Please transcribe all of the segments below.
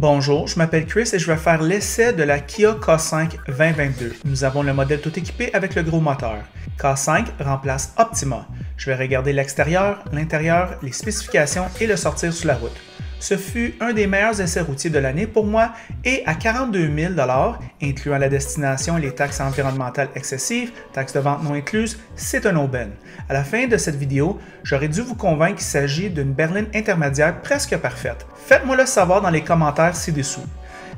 Bonjour, je m'appelle Chris et je vais faire l'essai de la Kia K5 2022. Nous avons le modèle tout équipé avec le gros moteur. K5 remplace Optima. Je vais regarder l'extérieur, l'intérieur, les spécifications et le sortir sur la route. Ce fut un des meilleurs essais routiers de l'année pour moi et à 42 000 $, incluant la destination et les taxes environnementales excessives, taxes de vente non incluses, c'est un aubaine. À la fin de cette vidéo, j'aurais dû vous convaincre qu'il s'agit d'une berline intermédiaire presque parfaite. Faites-moi le savoir dans les commentaires ci-dessous.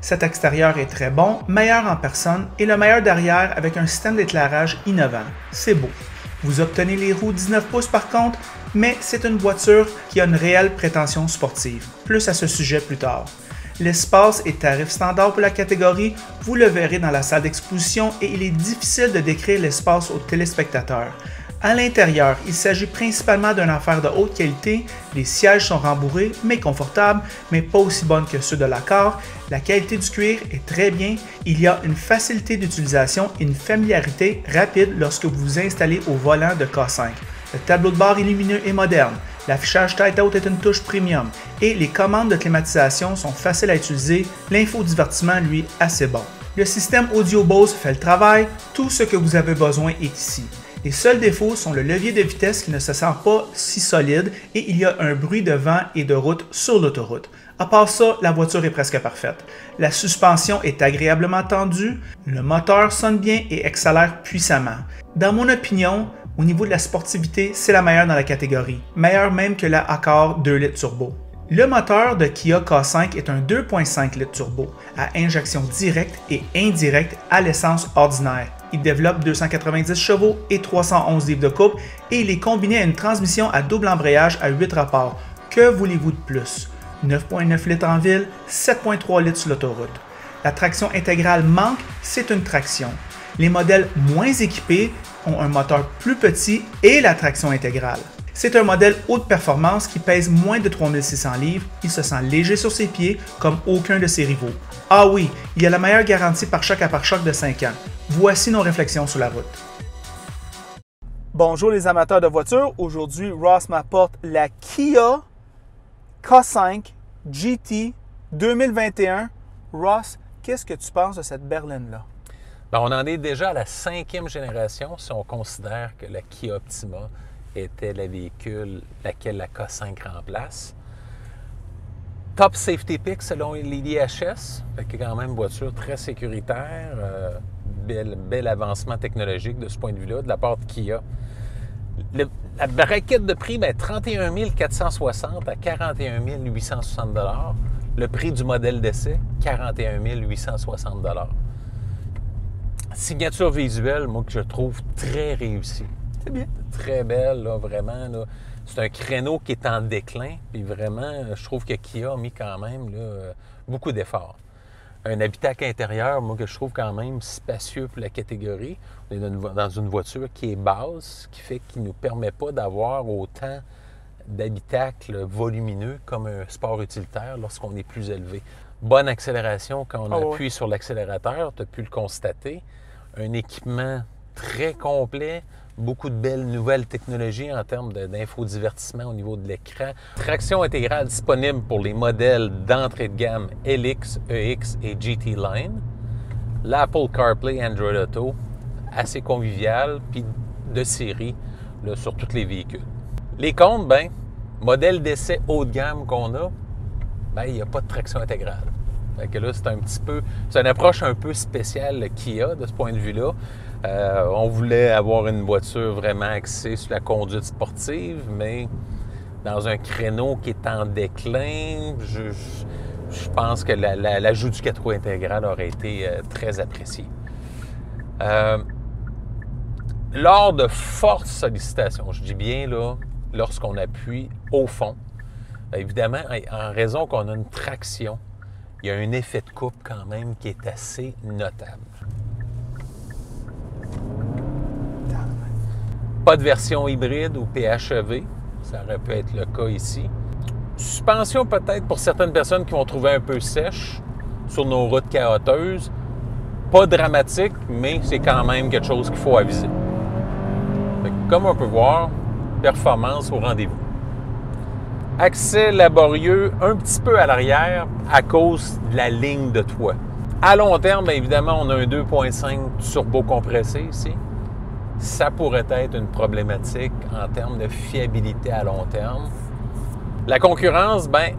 Cet extérieur est très bon, meilleur en personne et le meilleur derrière avec un système d'éclairage innovant. C'est beau. Vous obtenez les roues 19 pouces par contre, mais c'est une voiture qui a une réelle prétention sportive. Plus à ce sujet plus tard. L'espace est tarif standard pour la catégorie, vous le verrez dans la salle d'exposition et il est difficile de décrire l'espace aux téléspectateurs. À l'intérieur, il s'agit principalement d'une affaire de haute qualité, les sièges sont rembourrés mais confortables, mais pas aussi bonnes que ceux de l'Accord. La qualité du cuir est très bien, il y a une facilité d'utilisation et une familiarité rapide lorsque vous vous installez au volant de K5. Le tableau de bord est lumineux et moderne, l'affichage tête-haute est une touche premium et les commandes de climatisation sont faciles à utiliser, l'infodivertissement lui assez bon. Le système audio Bose fait le travail, tout ce que vous avez besoin est ici. Les seuls défauts sont le levier de vitesse qui ne se sent pas si solide et il y a un bruit de vent et de route sur l'autoroute. À part ça, la voiture est presque parfaite. La suspension est agréablement tendue, le moteur sonne bien et accélère puissamment. Dans mon opinion, au niveau de la sportivité, c'est la meilleure dans la catégorie, meilleure même que la Accord 2 litres turbo. Le moteur de Kia K5 est un 2.5 litres turbo à injection directe et indirecte à l'essence ordinaire. Il développe 290 chevaux et 311 livres de couple et il est combiné à une transmission à double embrayage à 8 rapports. Que voulez-vous de plus? 9.9 litres en ville, 7.3 litres sur l'autoroute. La traction intégrale manque, c'est une traction. Les modèles moins équipés ont un moteur plus petit et la traction intégrale. C'est un modèle haute performance qui pèse moins de 3600 livres, il se sent léger sur ses pieds comme aucun de ses rivaux. Ah oui, il y a la meilleure garantie par choc à pare-choc de 5 ans. Voici nos réflexions sur la route. Bonjour les amateurs de voitures, aujourd'hui Ross m'apporte la Kia K5 GT 2021. Ross, qu'est-ce que tu penses de cette berline-là? Bien, on en est déjà à la 5e génération si on considère que la Kia Optima était le véhicule laquelle la K5 remplace. Top Safety Pick selon l'IDHS, qui est quand même une voiture très sécuritaire, bel avancement technologique de ce point de vue-là, de la part de Kia. La braquette de prix, 31 460 à 41 860 $. Le prix du modèle d'essai, 41 860 $. Signature visuelle, moi, que je trouve très réussie. C'est bien. Très belle, là, vraiment. Là. C'est un créneau qui est en déclin. Puis vraiment, je trouve que Kia a mis quand même là, beaucoup d'efforts. Un habitacle intérieur, moi, que je trouve quand même spacieux pour la catégorie. On est dans une voiture qui est basse, qui fait qu'il ne nous permet pas d'avoir autant d'habitacles volumineux comme un sport utilitaire lorsqu'on est plus élevé. Bonne accélération quand on appuie sur l'accélérateur, tu as pu le constater. Un équipement très complet, beaucoup de belles nouvelles technologies en termes d'infodivertissement au niveau de l'écran. Traction intégrale disponible pour les modèles d'entrée de gamme LX, EX et GT Line. L'Apple CarPlay, Android Auto, assez convivial, puis de série là, sur tous les véhicules. Les comptes, modèle d'essai haut de gamme qu'on a, il n'y a pas de traction intégrale. Fait que là, c'est une approche un peu spéciale le Kia de ce point de vue-là. On voulait avoir une voiture vraiment axée sur la conduite sportive, mais dans un créneau qui est en déclin, je pense que l'ajout du 4 roues intégral aurait été très apprécié. Lors de fortes sollicitations, je dis bien là, lorsqu'on appuie au fond, évidemment, en raison qu'on a une traction, il y a un effet de coupe quand même qui est assez notable. Pas de version hybride ou PHEV, ça aurait pu être le cas ici. Suspension peut-être pour certaines personnes qui vont trouver un peu sèche sur nos routes chaotiques. Pas dramatique, mais c'est quand même quelque chose qu'il faut aviser. Comme on peut voir, performance au rendez-vous. Accès laborieux un petit peu à l'arrière à cause de la ligne de toit. À long terme, bien évidemment, on a un 2.5 turbo compressé ici. Ça pourrait être une problématique en termes de fiabilité à long terme. La concurrence, bien,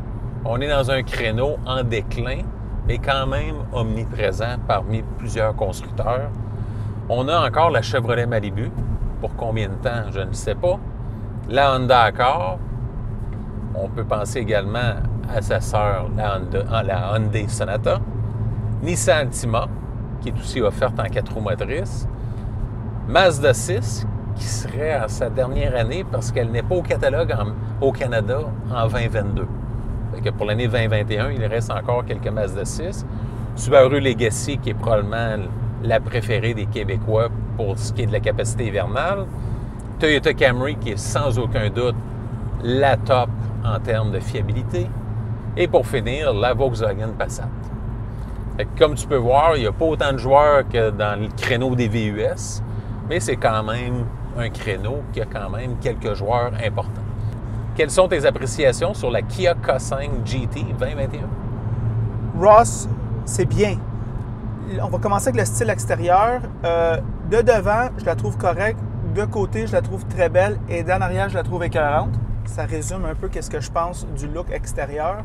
on est dans un créneau en déclin, mais quand même omniprésent parmi plusieurs constructeurs. On a encore la Chevrolet Malibu. Pour combien de temps, je ne sais pas. La Honda Accord. On peut penser également à sa sœur, la Hyundai Sonata. Nissan Altima, qui est aussi offerte en 4 roues motrices. Mazda 6, qui serait à sa dernière année parce qu'elle n'est pas au catalogue au Canada en 2022. Fait que pour l'année 2021, il reste encore quelques Mazda 6. Subaru Legacy, qui est probablement la préférée des Québécois pour ce qui est de la capacité hivernale. Toyota Camry, qui est sans aucun doute la top en termes de fiabilité. Et pour finir, la Volkswagen Passat. Fait que comme tu peux voir, il n'y a pas autant de joueurs que dans le créneau des VUS, mais c'est quand même un créneau qui a quand même quelques joueurs importants. Quelles sont tes appréciations sur la Kia K5 GT 2021? Ross, c'est bien. On va commencer avec le style extérieur. De devant, je la trouve correcte. De côté, je la trouve très belle. Et d'en arrière, je la trouve écœurante. Ça résume un peu ce que je pense du look extérieur.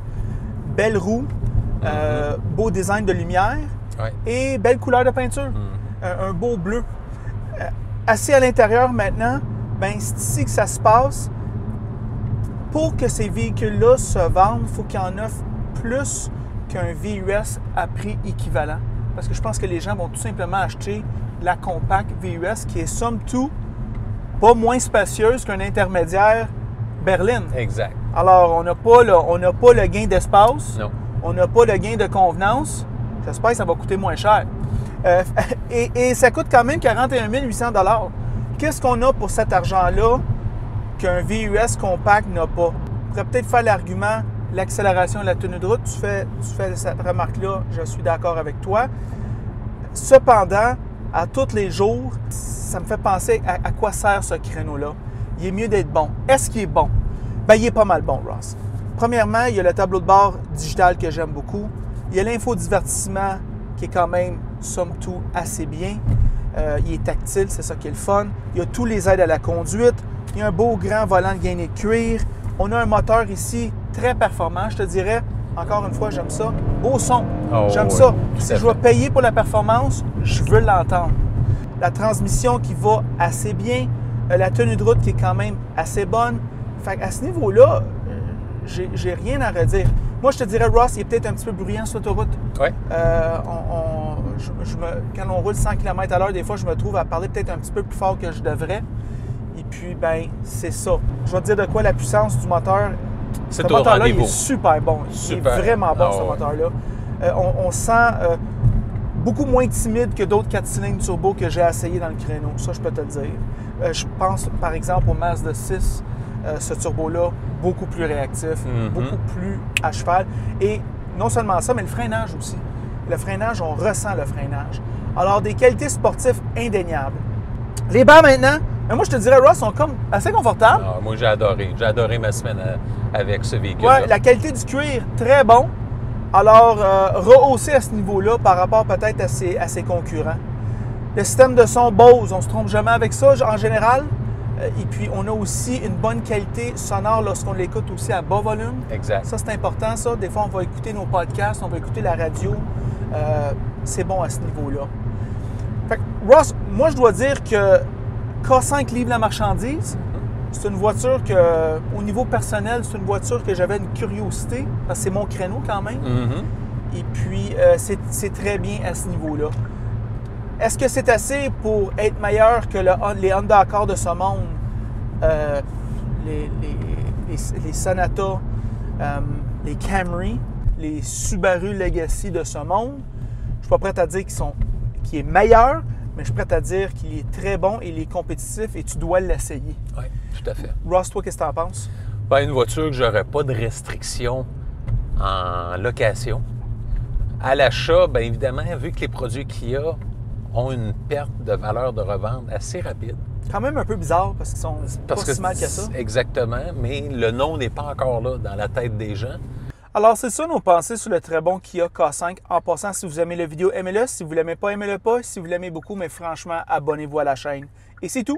Belle roue, beau design de lumière et belle couleur de peinture. Un beau bleu. Assis à l'intérieur maintenant, ben c'est ici que ça se passe. Pour que ces véhicules-là se vendent, il faut qu'il y en offre plus qu'un VUS à prix équivalent. Parce que je pense que les gens vont tout simplement acheter la Compact VUS qui est somme toute pas moins spacieuse qu'un intermédiaire berline. Exact. Alors, on n'a pas le gain d'espace. Non. On n'a pas le gain de convenance. J'espère que ça va coûter moins cher. Et ça coûte quand même 41 800 $. Qu'est-ce qu'on a pour cet argent-là qu'un VUS compact n'a pas? On pourrait peut-être faire l'argument, l'accélération et la tenue de route. Tu fais cette remarque-là, je suis d'accord avec toi. Cependant, à tous les jours, ça me fait penser à quoi sert ce créneau-là. Il est mieux d'être bon. Est-ce qu'il est bon? Bien, il est pas mal bon, Ross. Premièrement, il y a le tableau de bord digital que j'aime beaucoup. Il y a l'infodivertissement qui est quand même, somme toute, assez bien. Il est tactile, c'est ça qui est le fun. Il y a tous les aides à la conduite. Il y a un beau grand volant de gainé de cuir. On a un moteur ici très performant, je te dirais. Encore une fois, j'aime ça. Beau son. J'aime ça. Si je dois payer pour la performance, je veux l'entendre. La transmission qui va assez bien. La tenue de route qui est quand même assez bonne. Fait à ce niveau-là, j'ai rien à redire. Moi, je te dirais, Ross, il est peut-être un petit peu bruyant sur l'autoroute. Oui. Quand on roule 100 km/h, des fois, je me trouve à parler peut-être un petit peu plus fort que je devrais. Et puis, ben, c'est ça. Je vais te dire de quoi la puissance du moteur. Ce moteur-là, il est super bon. Il est vraiment bon, ce moteur-là. On sent beaucoup moins timide que d'autres 4 cylindres turbo que j'ai essayé dans le créneau. Ça, je peux te le dire. Je pense, par exemple, au Mazda 6, ce turbo-là, beaucoup plus réactif, beaucoup plus à cheval. Et non seulement ça, mais le freinage aussi. Le freinage, on ressent le freinage. Alors, des qualités sportives indéniables. Les bancs maintenant, moi, je te dirais, Ross, sont comme assez confortables. Ah, moi, j'ai adoré. J'ai adoré ma semaine avec ce véhicule. Oui, la qualité du cuir, très bon. Alors, rehaussé à ce niveau-là par rapport peut-être à ses concurrents. Le système de son Bose, on ne se trompe jamais avec ça en général. Et puis, on a aussi une bonne qualité sonore lorsqu'on l'écoute aussi à bas volume. Exact. Ça, c'est important, ça. Des fois, on va écouter nos podcasts, on va écouter la radio. C'est bon à ce niveau-là. Fait que, Ross, moi, je dois dire que K5 livre la marchandise. C'est une voiture que, au niveau personnel, c'est une voiture que j'avais une curiosité, parce que c'est mon créneau quand même. Et puis, c'est très bien à ce niveau-là. Est-ce que c'est assez pour être meilleur que les Honda Accord de ce monde, les Sonata, les Camry, les Subaru Legacy de ce monde? Je ne suis pas prêt à dire qu'il est meilleur, mais je suis prêt à dire qu'il est très bon et il est compétitif et tu dois l'essayer. Oui, tout à fait. Ross, toi, qu'est-ce que tu en penses? Ben, une voiture que j'aurais pas de restrictions en location. À l'achat, bien évidemment, vu que les produits Kia ont une perte de valeur de revente assez rapide, Quand même un peu bizarre parce qu'ils sont pas si mal que ça. Exactement, mais le nom n'est pas encore là dans la tête des gens. Alors, c'est ça nos pensées sur le très bon Kia K5. En passant, si vous aimez la vidéo, aimez-le. Si vous l'aimez pas, aimez-le pas. Si vous l'aimez beaucoup, mais franchement, abonnez-vous à la chaîne. Et c'est tout.